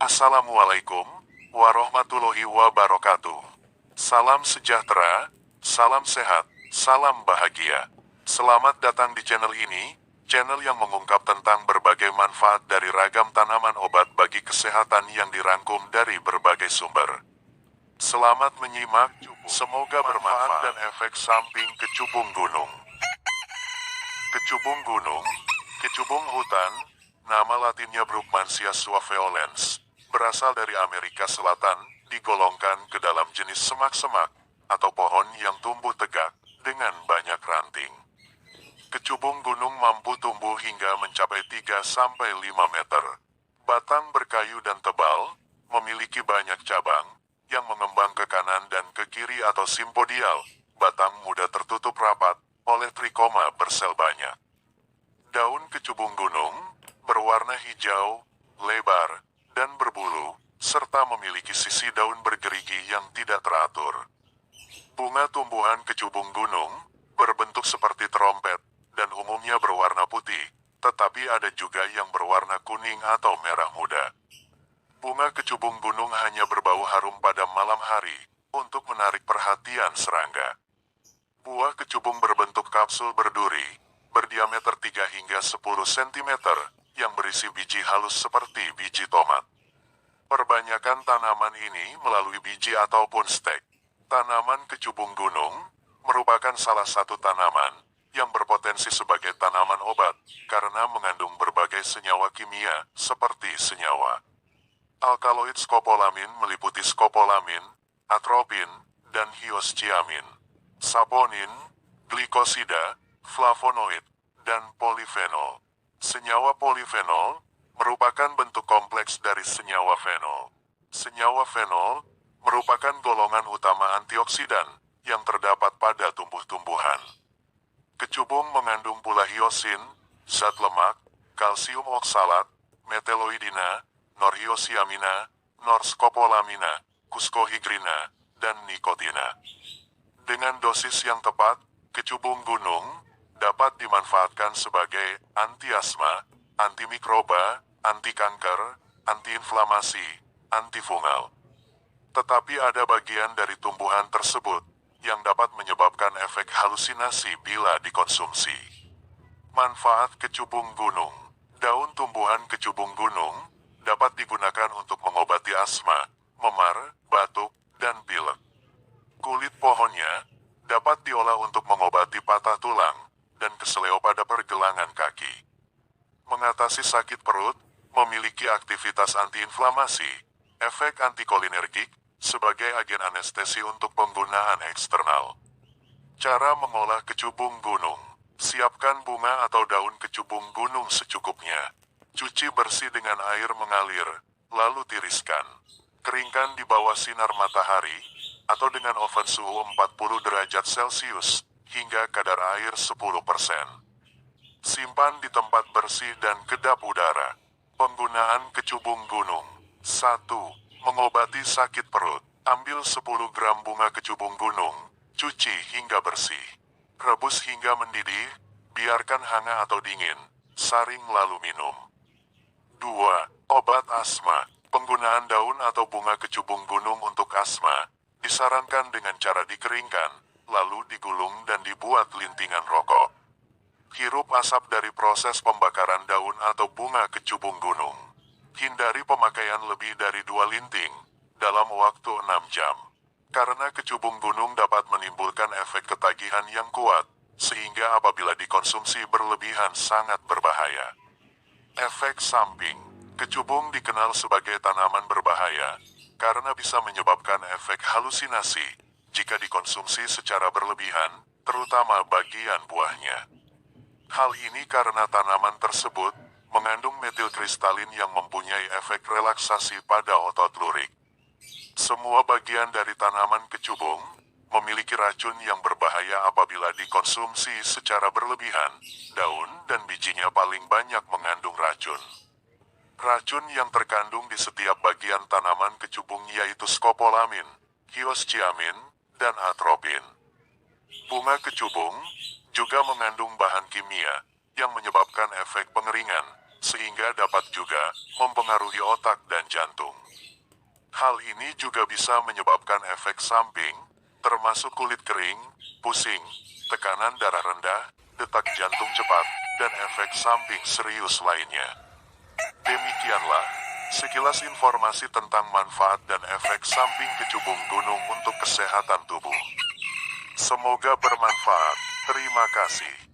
Assalamualaikum warahmatullahi wabarakatuh. Salam sejahtera, salam sehat, salam bahagia. Selamat datang di channel ini, channel yang mengungkap tentang berbagai manfaat dari ragam tanaman obat bagi kesehatan yang dirangkum dari berbagai sumber. Selamat menyimak, semoga bermanfaat dan efek samping kecubung gunung. Kecubung gunung, kecubung hutan, nama latinnya Brugmansia suaveolens, berasal dari Amerika Selatan, digolongkan ke dalam jenis semak-semak atau pohon yang tumbuh tegak dengan banyak ranting. Kecubung gunung mampu tumbuh hingga mencapai 3-5 meter. Batang berkayu dan tebal, memiliki banyak cabang yang mengembang ke kanan dan ke kiri atau simpodial. Batang muda tertutup rapat oleh trikoma bersel banyak. Daun kecubung gunung berwarna hijau, lebar, dan berbulu, serta memiliki sisi daun bergerigi yang tidak teratur. Bunga tumbuhan kecubung gunung berbentuk seperti trompet dan umumnya berwarna putih, tetapi ada juga yang berwarna kuning atau merah muda. Bunga kecubung gunung hanya berbau harum pada malam hari untuk menarik perhatian serangga. Buah kecubung berbentuk kapsul berduri, berdiameter 3 hingga 10 cm, yang berisi biji halus seperti biji tomat. Perbanyakan tanaman ini melalui biji ataupun stek. Tanaman kecubung gunung merupakan salah satu tanaman yang berpotensi sebagai tanaman obat karena mengandung berbagai senyawa kimia seperti senyawa alkaloid. Skopolamin meliputi skopolamin, atropin, dan hiosciamin, saponin, glikosida, flavonoid, dan polifenol. Senyawa polifenol merupakan bentuk kompleks dari senyawa fenol. Senyawa fenol merupakan golongan utama antioksidan yang terdapat pada tumbuh-tumbuhan. Kecubung mengandung pula hiosin, zat lemak, kalsium oksalat, meteloidina, norhiosiamina, norskopolamina, kuskohigrina, dan nikotina. Dengan dosis yang tepat, kecubung gunung dapat dimanfaatkan sebagai anti-asma, antimikroba, anti-kanker, anti-inflamasi, antifungal. Tetapi ada bagian dari tumbuhan tersebut yang dapat menyebabkan efek halusinasi bila dikonsumsi. Manfaat kecubung gunung. Daun tumbuhan kecubung gunung dapat digunakan untuk mengobati asma, memar, batuk, dan pilek. Kulit pohonnya dapat diolah untuk mengobati patah tulang dan keseleo pada pergelangan kaki. Mengatasi sakit perut, memiliki aktivitas antiinflamasi, efek antikolinergik, sebagai agen anestesi untuk penggunaan eksternal. Cara mengolah kecubung gunung. Siapkan bunga atau daun kecubung gunung secukupnya. Cuci bersih dengan air mengalir, lalu tiriskan. Keringkan di bawah sinar matahari, atau dengan oven suhu 40 derajat Celcius, hingga kadar air 10%. Simpan di tempat bersih dan kedap udara. Penggunaan kecubung gunung. 1. Mengobati sakit perut. Ambil 10 gram bunga kecubung gunung, cuci hingga bersih. Rebus hingga mendidih, biarkan hangat atau dingin, saring lalu minum. 2. Obat asma. Penggunaan daun atau bunga kecubung gunung untuk asma disarankan dengan cara dikeringkan, lalu digulung dan dibuat lintingan rokok. Hirup asap dari proses pembakaran daun atau bunga kecubung gunung. Hindari pemakaian lebih dari 2 linting dalam waktu 6 jam. Karena kecubung gunung dapat menimbulkan efek ketagihan yang kuat, sehingga apabila dikonsumsi berlebihan sangat berbahaya. Efek samping. Kecubung dikenal sebagai tanaman berbahaya karena bisa menyebabkan efek halusinasi jika dikonsumsi secara berlebihan, terutama bagian buahnya. Hal ini karena tanaman tersebut mengandung metilkristalin yang mempunyai efek relaksasi pada otot lurik. Semua bagian dari tanaman kecubung memiliki racun yang berbahaya apabila dikonsumsi secara berlebihan. Daun dan bijinya paling banyak mengandung racun. Racun yang terkandung di setiap bagian tanaman kecubung yaitu skopolamin, hiosciamin, dan atropin. Bunga kecubung juga mengandung bahan kimia yang menyebabkan efek pengeringan, sehingga dapat juga mempengaruhi otak dan jantung. Hal ini juga bisa menyebabkan efek samping, termasuk kulit kering, pusing, tekanan darah rendah, detak jantung cepat, dan efek samping serius lainnya. Demikianlah sekilas informasi tentang manfaat dan efek samping kecubung gunung untuk kesehatan tubuh. Semoga bermanfaat. Terima kasih.